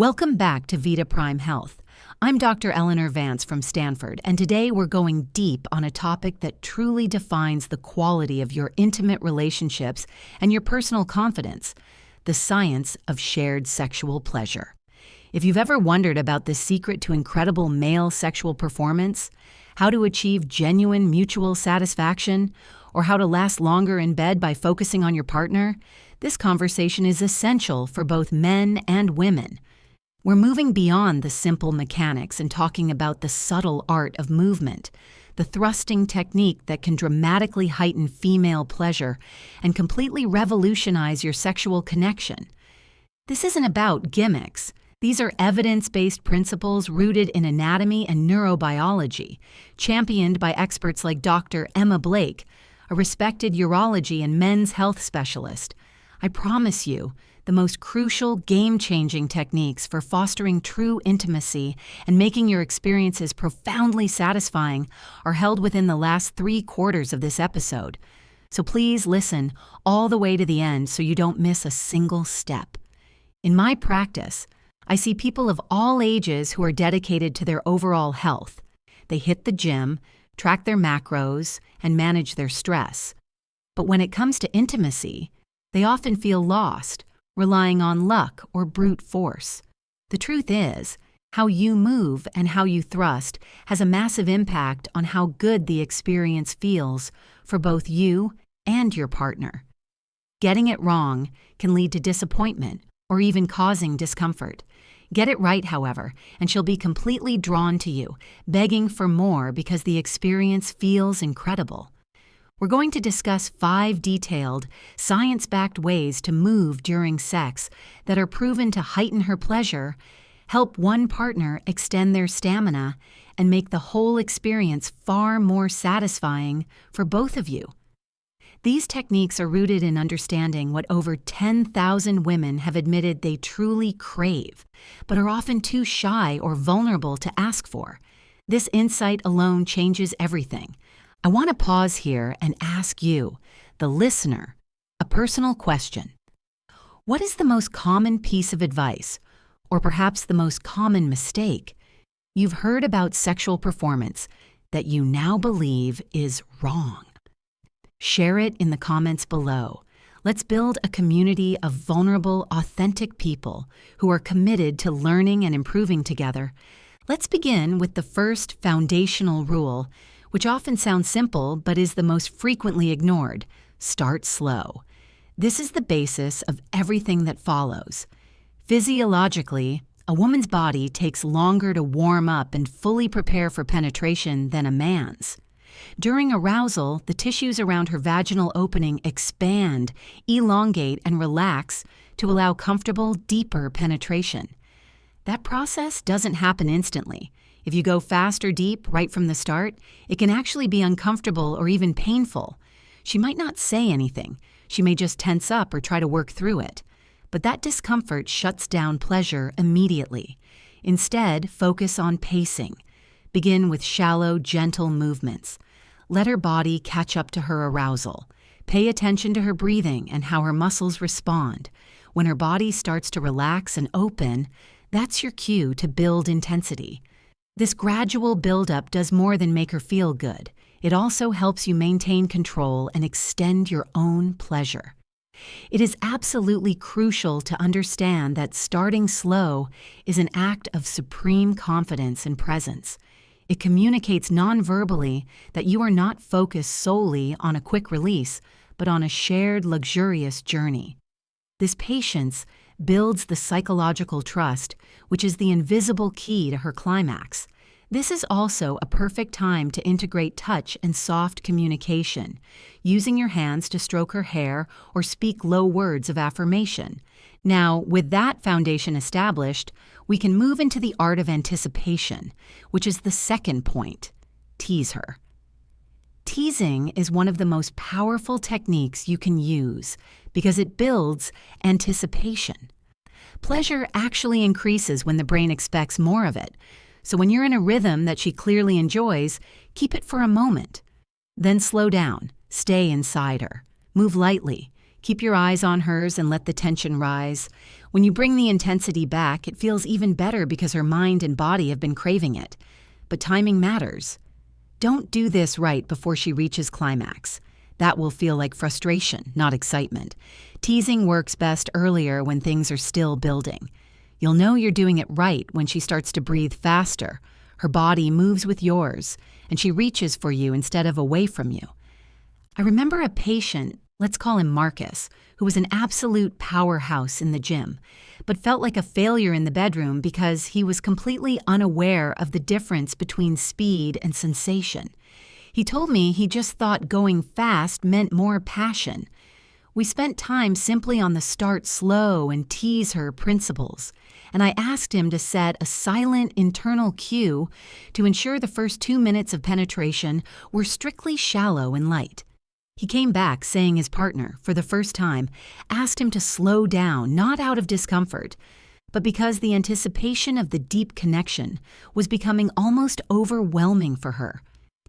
Welcome back to Vita Prime Health. I'm Dr. Eleanor Vance from Stanford, and today we're going deep on a topic that truly defines the quality of your intimate relationships and your personal confidence: the science of shared sexual pleasure. If you've ever wondered about the secret to incredible male sexual performance, how to achieve genuine mutual satisfaction, or how to last longer in bed by focusing on your partner, this conversation is essential for both men and women. We're moving beyond the simple mechanics and talking about the subtle art of movement, the thrusting technique that can dramatically heighten female pleasure and completely revolutionize your sexual connection. This isn't about gimmicks. These are evidence-based principles rooted in anatomy and neurobiology, championed by experts like Dr. Emma Blake, a respected urology and men's health specialist. I promise you, the most crucial, game-changing techniques for fostering true intimacy and making your experiences profoundly satisfying are held within the last 3/4 of this episode. So please listen all the way to the end so you don't miss a single step. In my practice, I see people of all ages who are dedicated to their overall health. They hit the gym, track their macros, and manage their stress. But when it comes to intimacy, they often feel lost, relying on luck or brute force. The truth is, how you move and how you thrust has a massive impact on how good the experience feels for both you and your partner. Getting it wrong can lead to disappointment or even causing discomfort. Get it right, however, and she'll be completely drawn to you, begging for more because the experience feels incredible. We're going to discuss 5 detailed, science-backed ways to move during sex that are proven to heighten her pleasure, help one partner extend their stamina, and make the whole experience far more satisfying for both of you. These techniques are rooted in understanding what over 10,000 women have admitted they truly crave, but are often too shy or vulnerable to ask for. This insight alone changes everything. I want to pause here and ask you, the listener, a personal question. What is the most common piece of advice, or perhaps the most common mistake, you've heard about sexual performance that you now believe is wrong? Share it in the comments below. Let's build a community of vulnerable, authentic people who are committed to learning and improving together. Let's begin with the first foundational rule, which often sounds simple but is the most frequently ignored: start slow. This is the basis of everything that follows. Physiologically, a woman's body takes longer to warm up and fully prepare for penetration than a man's. During arousal, the tissues around her vaginal opening expand, elongate, and relax to allow comfortable, deeper penetration. That process doesn't happen instantly. If you go fast or deep right from the start, it can actually be uncomfortable or even painful. She might not say anything. She may just tense up or try to work through it. But that discomfort shuts down pleasure immediately. Instead, focus on pacing. Begin with shallow, gentle movements. Let her body catch up to her arousal. Pay attention to her breathing and how her muscles respond. When her body starts to relax and open, that's your cue to build intensity. This gradual buildup does more than make her feel good. It also helps you maintain control and extend your own pleasure. It is absolutely crucial to understand that starting slow is an act of supreme confidence and presence. It communicates non-verbally that you are not focused solely on a quick release, but on a shared, luxurious journey. This patience builds the psychological trust, which is the invisible key to her climax. This is also a perfect time to integrate touch and soft communication, using your hands to stroke her hair or speak low words of affirmation. Now, with that foundation established, we can move into the art of anticipation, which is the second point: tease her. Teasing is one of the most powerful techniques you can use because it builds anticipation. Pleasure actually increases when the brain expects more of it. So when you're in a rhythm that she clearly enjoys, keep it for a moment. Then slow down, stay inside her. Move lightly, keep your eyes on hers and let the tension rise. When you bring the intensity back, it feels even better because her mind and body have been craving it. But timing matters. Don't do this right before she reaches climax. That will feel like frustration, not excitement. Teasing works best earlier when things are still building. You'll know you're doing it right when she starts to breathe faster. Her body moves with yours, and she reaches for you instead of away from you. I remember a patient, let's call him Marcus, who was an absolute powerhouse in the gym, but felt like a failure in the bedroom because he was completely unaware of the difference between speed and sensation. He told me he just thought going fast meant more passion. We spent time simply on the start slow and tease her principles, and I asked him to set a silent internal cue to ensure the first 2 minutes of penetration were strictly shallow and light. He came back saying his partner, for the first time, asked him to slow down, not out of discomfort, but because the anticipation of the deep connection was becoming almost overwhelming for her.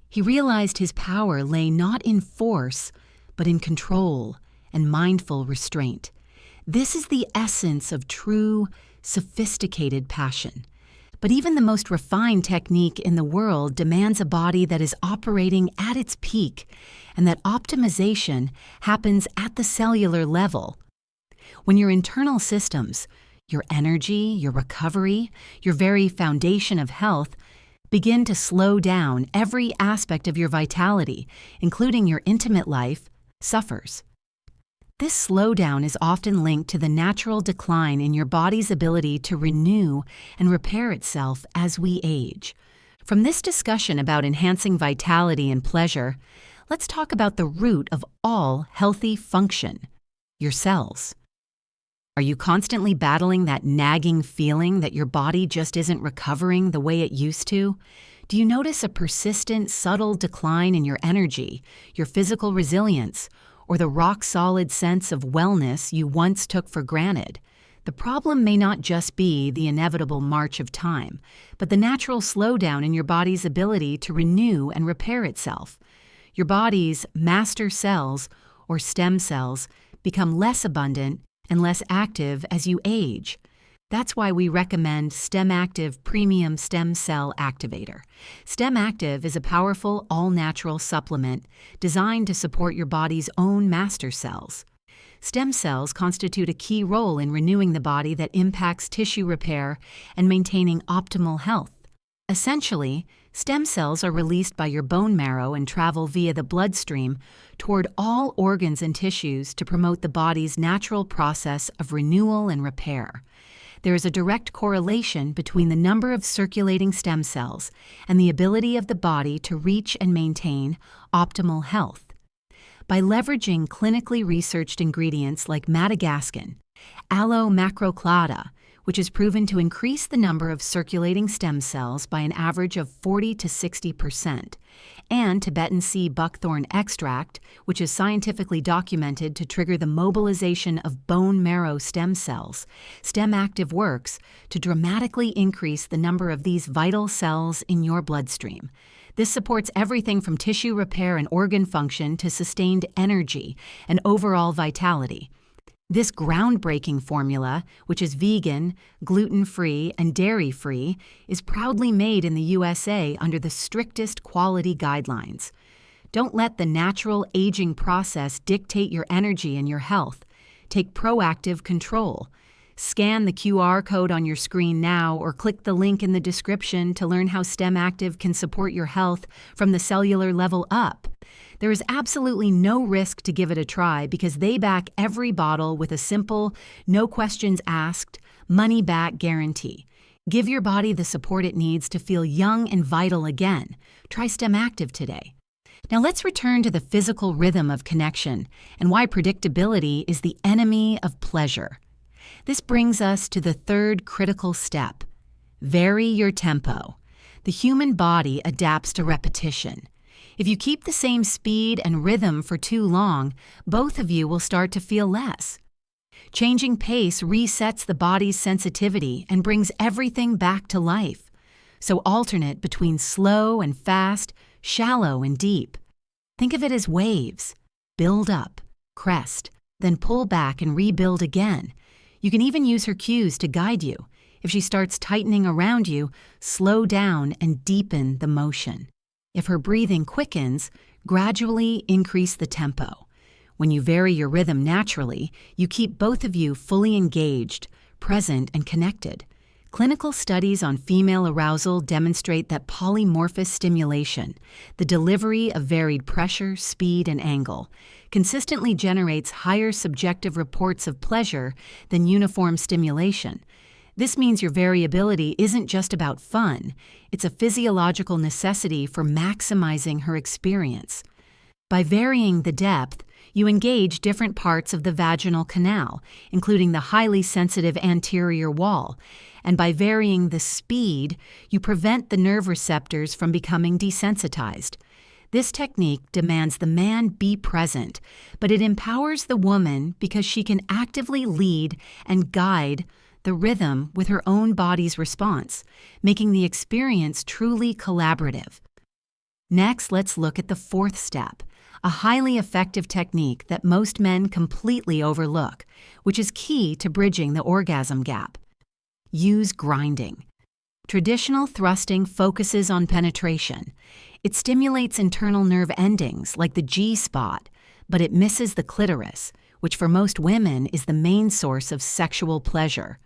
He realized his power lay not in force, but in control and mindful restraint. This is the essence of true, sophisticated passion. But even the most refined technique in the world demands a body that is operating at its peak, and that optimization happens at the cellular level. When your internal systems, your energy, your recovery, your very foundation of health, begin to slow down, every aspect of your vitality, including your intimate life, suffers. This slowdown is often linked to the natural decline in your body's ability to renew and repair itself as we age. From this discussion about enhancing vitality and pleasure, let's talk about the root of all healthy function, your cells. Are you constantly battling that nagging feeling that your body just isn't recovering the way it used to? Do you notice a persistent, subtle decline in your energy, your physical resilience, or the rock-solid sense of wellness you once took for granted? The problem may not just be the inevitable march of time, but the natural slowdown in your body's ability to renew and repair itself. Your body's master cells, or stem cells, become less abundant and less active as you age. That's why we recommend STEM Active Premium Stem Cell Activator. STEM Active is a powerful, all-natural supplement designed to support your body's own master cells. Stem cells constitute a key role in renewing the body that impacts tissue repair and maintaining optimal health. Essentially, stem cells are released by your bone marrow and travel via the bloodstream toward all organs and tissues to promote the body's natural process of renewal and repair. There is a direct correlation between the number of circulating stem cells and the ability of the body to reach and maintain optimal health. By leveraging clinically researched ingredients like madagascan, aloe macroclada, which is proven to increase the number of circulating stem cells by an average of 40 to 60%, and Tibetan sea buckthorn extract, which is scientifically documented to trigger the mobilization of bone marrow stem cells, STEM Active works to dramatically increase the number of these vital cells in your bloodstream. This supports everything from tissue repair and organ function to sustained energy and overall vitality. This groundbreaking formula, which is vegan, gluten-free, and dairy-free, is proudly made in the USA under the strictest quality guidelines. Don't let the natural aging process dictate your energy and your health. Take proactive control. Scan the QR code on your screen now or click the link in the description to learn how STEM Active can support your health from the cellular level up. There is absolutely no risk to give it a try because they back every bottle with a simple, no questions asked, money-back guarantee. Give your body the support it needs to feel young and vital again. Try STEM Active today. Now let's return to the physical rhythm of connection and why predictability is the enemy of pleasure. This brings us to the third critical step. Vary your tempo. The human body adapts to repetition. If you keep the same speed and rhythm for too long, both of you will start to feel less. Changing pace resets the body's sensitivity and brings everything back to life. So alternate between slow and fast, shallow and deep. Think of it as waves. Build up, crest, then pull back and rebuild again. You can even use her cues to guide you. If she starts tightening around you, slow down and deepen the motion. If her breathing quickens, gradually increase the tempo. When you vary your rhythm naturally, you keep both of you fully engaged, present, and connected. Clinical studies on female arousal demonstrate that polymorphous stimulation, the delivery of varied pressure, speed, and angle, consistently generates higher subjective reports of pleasure than uniform stimulation. This means your variability isn't just about fun, it's a physiological necessity for maximizing her experience. By varying the depth, you engage different parts of the vaginal canal, including the highly sensitive anterior wall, and by varying the speed, you prevent the nerve receptors from becoming desensitized. This technique demands the man be present, but it empowers the woman because she can actively lead and guide the rhythm with her own body's response, making the experience truly collaborative. Next, let's look at the fourth step, a highly effective technique that most men completely overlook, which is key to bridging the orgasm gap. Use grinding. Traditional thrusting focuses on penetration. It stimulates internal nerve endings like the G-spot, but it misses the clitoris, which for most women is the main source of sexual pleasure.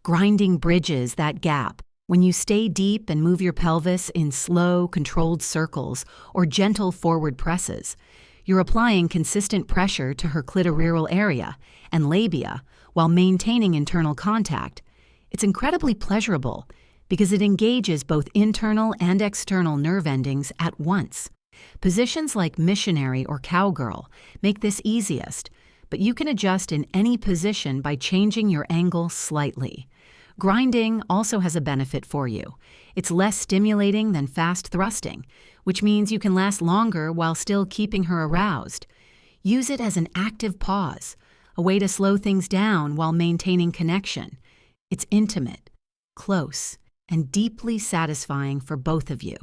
Grinding bridges that gap. When you stay deep and move your pelvis in slow, controlled circles or gentle forward presses, you're applying consistent pressure to her clitoral area and labia while maintaining internal contact. It's incredibly pleasurable because it engages both internal and external nerve endings at once. Positions like missionary or cowgirl make this easiest, but you can adjust in any position by changing your angle slightly. Grinding also has a benefit for you. It's less stimulating than fast thrusting, which means you can last longer while still keeping her aroused. Use it as an active pause, a way to slow things down while maintaining connection. It's intimate, close, and deeply satisfying for both of you.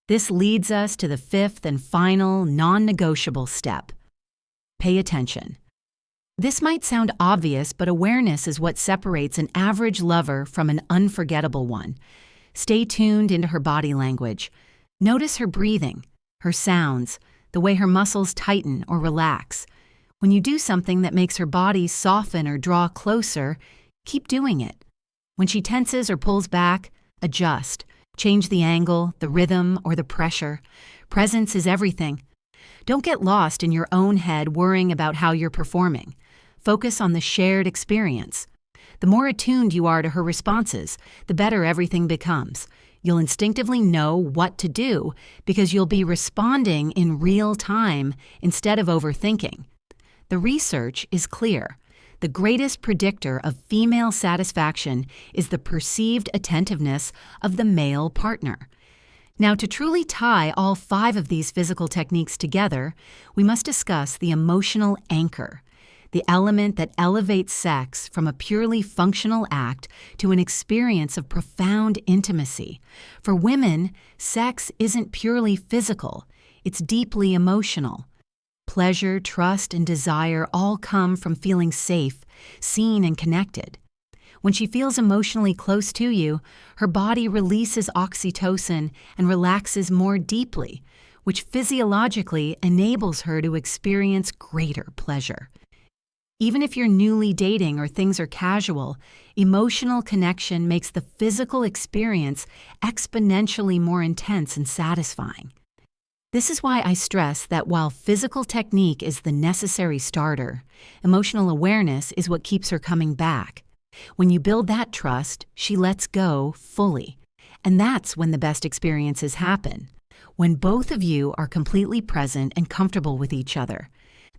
This leads us to the fifth and final non-negotiable step. Pay attention. This might sound obvious, but awareness is what separates an average lover from an unforgettable one. Stay tuned into her body language. Notice her breathing, her sounds, the way her muscles tighten or relax. When you do something that makes her body soften or draw closer, keep doing it. When she tenses or pulls back, adjust. Change the angle, the rhythm, or the pressure. Presence is everything. Don't get lost in your own head worrying about how you're performing. Focus on the shared experience. The more attuned you are to her responses, the better everything becomes. You'll instinctively know what to do because you'll be responding in real time instead of overthinking. The research is clear. The greatest predictor of female satisfaction is the perceived attentiveness of the male partner. Now, to truly tie all 5 of these physical techniques together, we must discuss the emotional anchor, the element that elevates sex from a purely functional act to an experience of profound intimacy. For women, sex isn't purely physical, it's deeply emotional. Pleasure, trust, and desire all come from feeling safe, seen, and connected. When she feels emotionally close to you, her body releases oxytocin and relaxes more deeply, which physiologically enables her to experience greater pleasure. Even if you're newly dating or things are casual, emotional connection makes the physical experience exponentially more intense and satisfying. This is why I stress that while physical technique is the necessary starter, emotional awareness is what keeps her coming back. When you build that trust, she lets go fully. And that's when the best experiences happen, when both of you are completely present and comfortable with each other.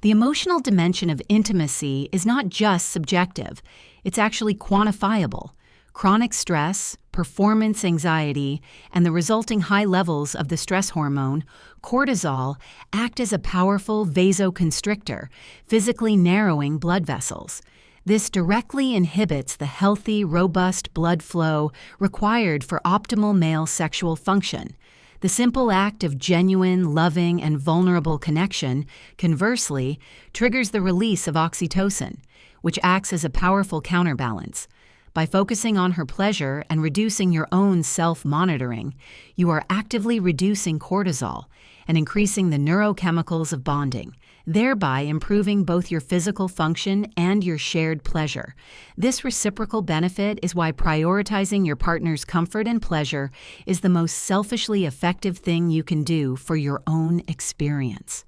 The emotional dimension of intimacy is not just subjective, it's actually quantifiable. Chronic stress, performance anxiety, and the resulting high levels of the stress hormone, cortisol, act as a powerful vasoconstrictor, physically narrowing blood vessels. This directly inhibits the healthy, robust blood flow required for optimal male sexual function. The simple act of genuine, loving, and vulnerable connection, conversely, triggers the release of oxytocin, which acts as a powerful counterbalance. By focusing on her pleasure and reducing your own self-monitoring, you are actively reducing cortisol and increasing the neurochemicals of bonding, thereby improving both your physical function and your shared pleasure. This reciprocal benefit is why prioritizing your partner's comfort and pleasure is the most selfishly effective thing you can do for your own experience.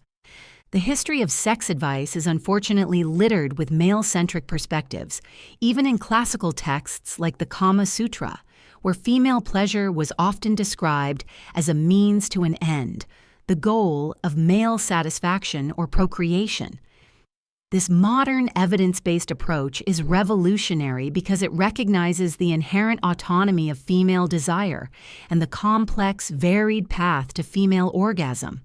The history of sex advice is unfortunately littered with male-centric perspectives, even in classical texts like the Kama Sutra, where female pleasure was often described as a means to an end, the goal of male satisfaction or procreation. This modern evidence-based approach is revolutionary because it recognizes the inherent autonomy of female desire and the complex, varied path to female orgasm.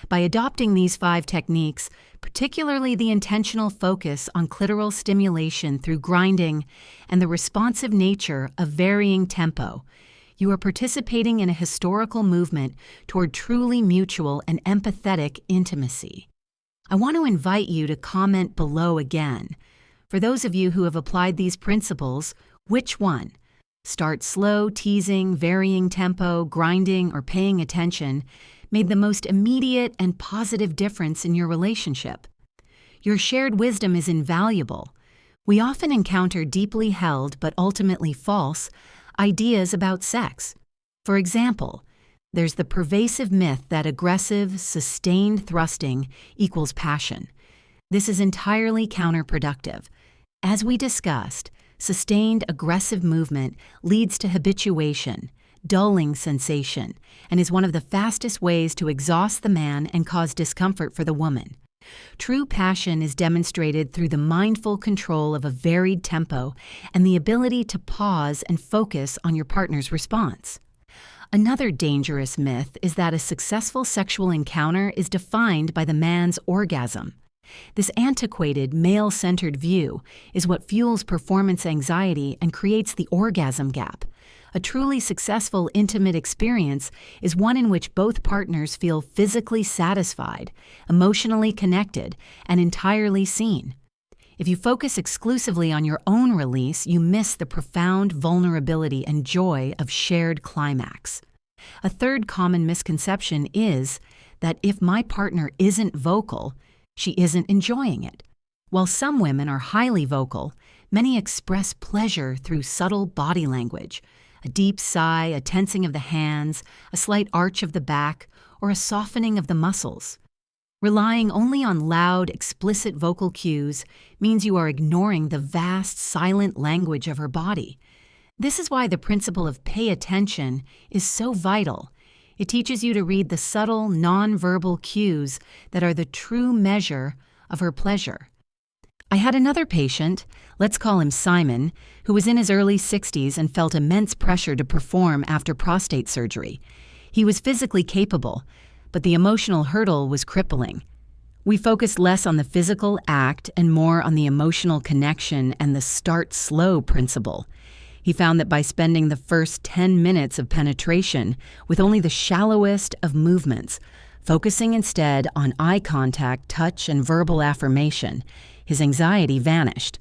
By adopting these 5 techniques, particularly the intentional focus on clitoral stimulation through grinding and the responsive nature of varying tempo, you are participating in a historical movement toward truly mutual and empathetic intimacy. I want to invite you to comment below again. For those of you who have applied these principles, which one? Start slow, teasing, varying tempo, grinding, or paying attention made the most immediate and positive difference in your relationship. Your shared wisdom is invaluable. We often encounter deeply held but ultimately false ideas about sex. For example, there's the pervasive myth that aggressive, sustained thrusting equals passion. This is entirely counterproductive. As we discussed, sustained aggressive movement leads to habituation, dulling sensation, and is one of the fastest ways to exhaust the man and cause discomfort for the woman. True passion is demonstrated through the mindful control of a varied tempo and the ability to pause and focus on your partner's response. Another dangerous myth is that a successful sexual encounter is defined by the man's orgasm. This antiquated, male-centered view is what fuels performance anxiety and creates the orgasm gap. A truly successful intimate experience is one in which both partners feel physically satisfied, emotionally connected, and entirely seen. If you focus exclusively on your own release, you miss the profound vulnerability and joy of shared climax. A third common misconception is that if my partner isn't vocal, she isn't enjoying it. While some women are highly vocal, many express pleasure through subtle body language. A deep sigh, a tensing of the hands, a slight arch of the back, or a softening of the muscles. Relying only on loud, explicit vocal cues means you are ignoring the vast, silent language of her body. This is why the principle of pay attention is so vital. It teaches you to read the subtle, non-verbal cues that are the true measure of her pleasure. I had another patient, let's call him Simon, who was in his early 60s and felt immense pressure to perform after prostate surgery. He was physically capable, but the emotional hurdle was crippling. We focused less on the physical act and more on the emotional connection and the start slow principle. He found that by spending the first 10 minutes of penetration with only the shallowest of movements, focusing instead on eye contact, touch, and verbal affirmation, his anxiety vanished.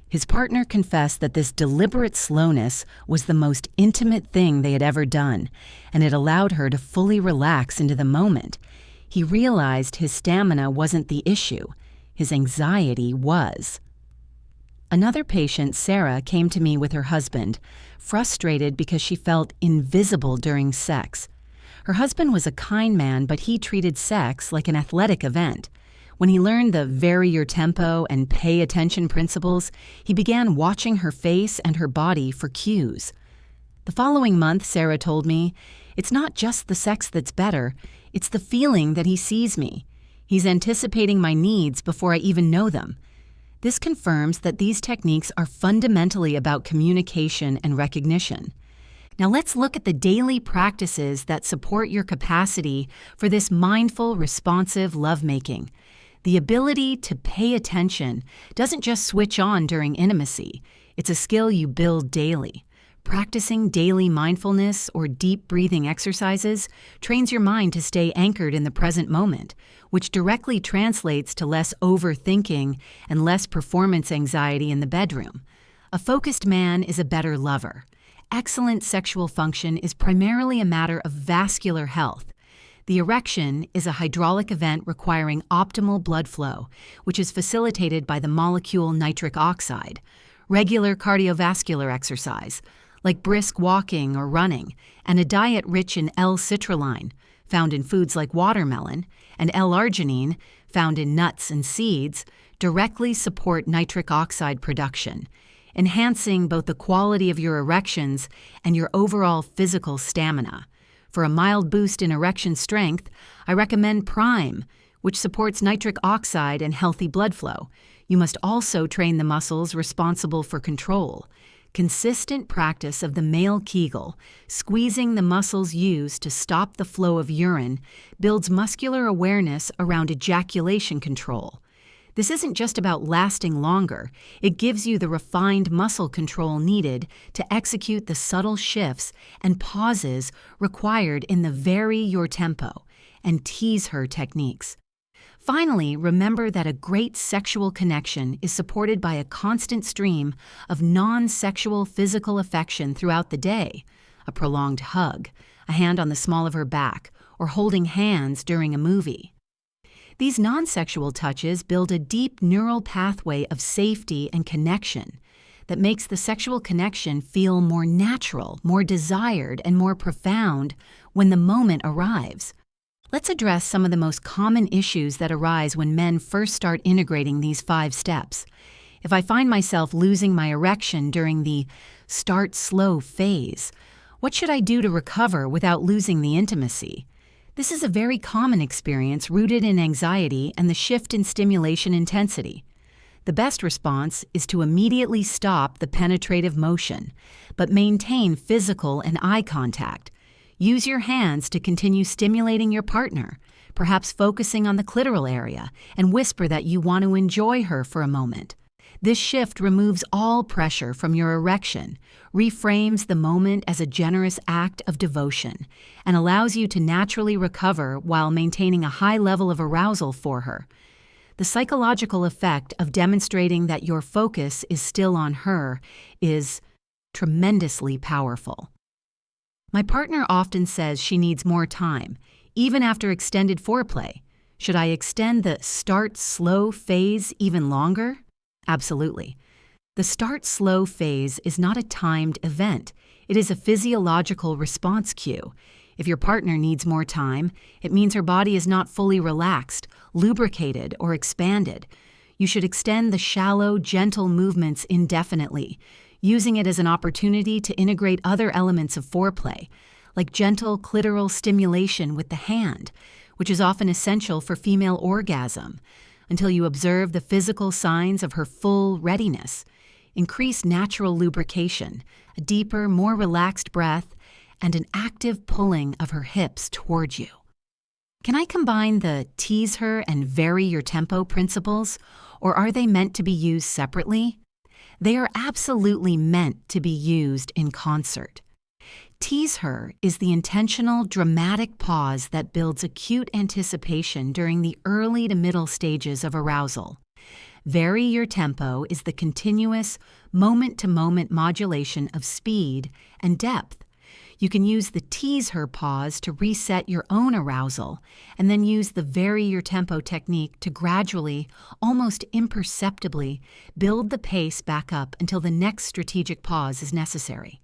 His partner confessed that this deliberate slowness was the most intimate thing they had ever done, and it allowed her to fully relax into the moment. He realized his stamina wasn't the issue. His anxiety was. Another patient, Sarah, came to me with her husband, frustrated because she felt invisible during sex. Her husband was a kind man, but he treated sex like an athletic event. When he learned the vary your tempo and pay attention principles, he began watching her face and her body for cues. The following month, Sarah told me, "It's not just the sex that's better, it's the feeling that he sees me. He's anticipating my needs before I even know them." This confirms that these techniques are fundamentally about communication and recognition. Now let's look at the daily practices that support your capacity for this mindful, responsive lovemaking. The ability to pay attention doesn't just switch on during intimacy. It's a skill you build daily. Practicing daily mindfulness or deep breathing exercises trains your mind to stay anchored in the present moment, which directly translates to less overthinking and less performance anxiety in the bedroom. A focused man is a better lover. Excellent sexual function is primarily a matter of vascular health. The erection is a hydraulic event requiring optimal blood flow, which is facilitated by the molecule nitric oxide. Regular cardiovascular exercise, like brisk walking or running, and a diet rich in L-citrulline, found in foods like watermelon, and L-arginine, found in nuts and seeds, directly support nitric oxide production, enhancing both the quality of your erections and your overall physical stamina. For a mild boost in erection strength, I recommend Prime, which supports nitric oxide and healthy blood flow. You must also train the muscles responsible for control. Consistent practice of the male Kegel, squeezing the muscles used to stop the flow of urine, builds muscular awareness around ejaculation control. This isn't just about lasting longer, it gives you the refined muscle control needed to execute the subtle shifts and pauses required in the vary your tempo and tease her techniques. Finally, remember that a great sexual connection is supported by a constant stream of non-sexual physical affection throughout the day, a prolonged hug, a hand on the small of her back, or holding hands during a movie. These non-sexual touches build a deep neural pathway of safety and connection that makes the sexual connection feel more natural, more desired, and more profound when the moment arrives. Let's address some of the most common issues that arise when men first start integrating these 5 steps. If I find myself losing my erection during the start slow phase, what should I do to recover without losing the intimacy? This is a very common experience rooted in anxiety and the shift in stimulation intensity. The best response is to immediately stop the penetrative motion, but maintain physical and eye contact. Use your hands to continue stimulating your partner, perhaps focusing on the clitoral area, and whisper that you want to enjoy her for a moment. This shift removes all pressure from your erection, reframes the moment as a generous act of devotion, and allows you to naturally recover while maintaining a high level of arousal for her. The psychological effect of demonstrating that your focus is still on her is tremendously powerful. My partner often says she needs more time, even after extended foreplay. Should I extend the start slow phase even longer? Absolutely. The start slow phase is not a timed event. It is a physiological response cue. If your partner needs more time, it means her body is not fully relaxed, lubricated, or expanded. You should extend the shallow, gentle movements indefinitely, using it as an opportunity to integrate other elements of foreplay, like gentle clitoral stimulation with the hand, which is often essential for female orgasm, until you observe the physical signs of her full readiness. Increase natural lubrication, a deeper, more relaxed breath, and an active pulling of her hips towards you. Can I combine the tease her and vary your tempo principles, or are they meant to be used separately? They are absolutely meant to be used in concert. Tease her is the intentional, dramatic pause that builds acute anticipation during the early to middle stages of arousal. Vary your tempo is the continuous, moment-to-moment modulation of speed and depth. You can use the tease her pause to reset your own arousal, and then use the vary your tempo technique to gradually, almost imperceptibly, build the pace back up until the next strategic pause is necessary.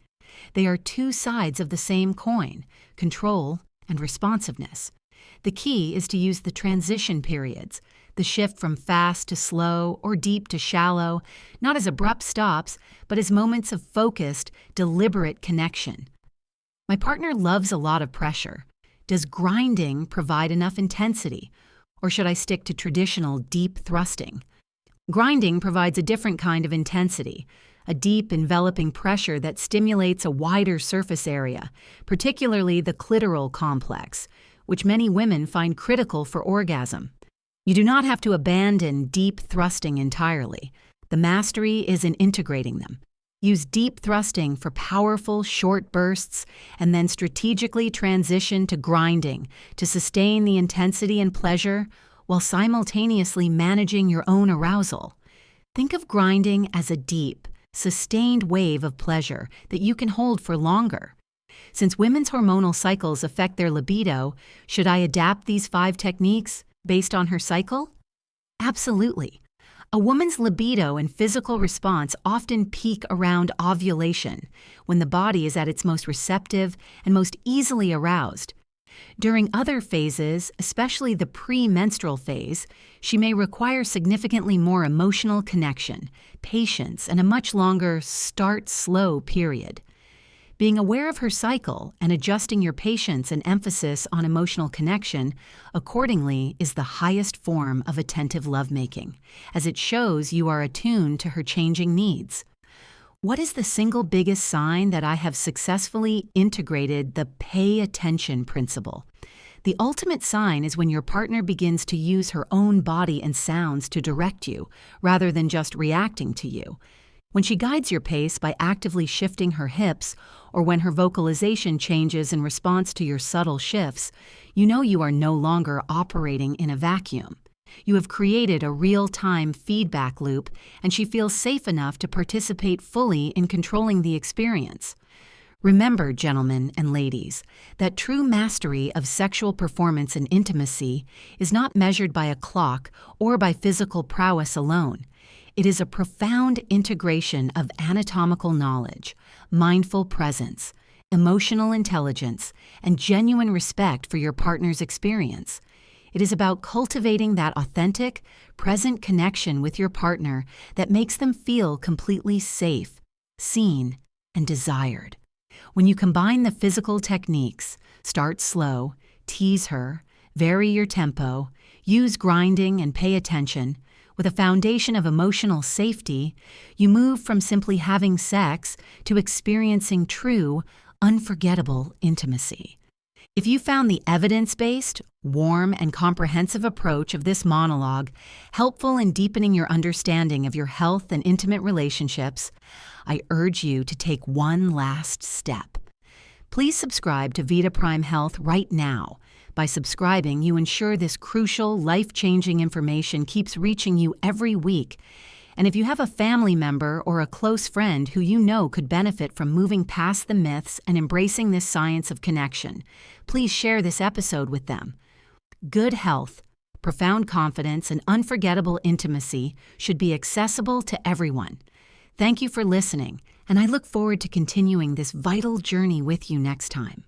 They are 2 sides of the same coin, control and responsiveness. The key is to use the transition periods, the shift from fast to slow or deep to shallow, not as abrupt stops, but as moments of focused, deliberate connection. My partner loves a lot of pressure. Does grinding provide enough intensity, or should I stick to traditional deep thrusting? Grinding provides a different kind of intensity, a deep enveloping pressure that stimulates a wider surface area, particularly the clitoral complex, which many women find critical for orgasm. You do not have to abandon deep thrusting entirely. The mastery is in integrating them. Use deep thrusting for powerful, short bursts, and then strategically transition to grinding to sustain the intensity and pleasure while simultaneously managing your own arousal. Think of grinding as a deep, sustained wave of pleasure that you can hold for longer. Since women's hormonal cycles affect their libido, should I adapt these 5 techniques based on her cycle? Absolutely. A woman's libido and physical response often peak around ovulation, when the body is at its most receptive and most easily aroused. During other phases, especially the premenstrual phase, she may require significantly more emotional connection, patience, and a much longer start slow period. Being aware of her cycle and adjusting your patience and emphasis on emotional connection accordingly is the highest form of attentive lovemaking, as it shows you are attuned to her changing needs. What is the single biggest sign that I have successfully integrated the pay attention principle? The ultimate sign is when your partner begins to use her own body and sounds to direct you, rather than just reacting to you. When she guides your pace by actively shifting her hips, or when her vocalization changes in response to your subtle shifts, you know you are no longer operating in a vacuum. You have created a real-time feedback loop, and she feels safe enough to participate fully in controlling the experience. Remember, gentlemen and ladies, that true mastery of sexual performance and intimacy is not measured by a clock or by physical prowess alone. It is a profound integration of anatomical knowledge, mindful presence, emotional intelligence, and genuine respect for your partner's experience. It is about cultivating that authentic, present connection with your partner that makes them feel completely safe, seen, and desired. When you combine the physical techniques, start slow, tease her, vary your tempo, use grinding, and pay attention, with a foundation of emotional safety, you move from simply having sex to experiencing true, unforgettable intimacy. If you found the evidence-based, warm, and comprehensive approach of this monologue helpful in deepening your understanding of your health and intimate relationships, I urge you to take one last step. Please subscribe to Vita Prime Health right now. By subscribing, you ensure this crucial, life-changing information keeps reaching you every week. And if you have a family member or a close friend who you know could benefit from moving past the myths and embracing this science of connection, please share this episode with them. Good health, profound confidence, and unforgettable intimacy should be accessible to everyone. Thank you for listening, and I look forward to continuing this vital journey with you next time.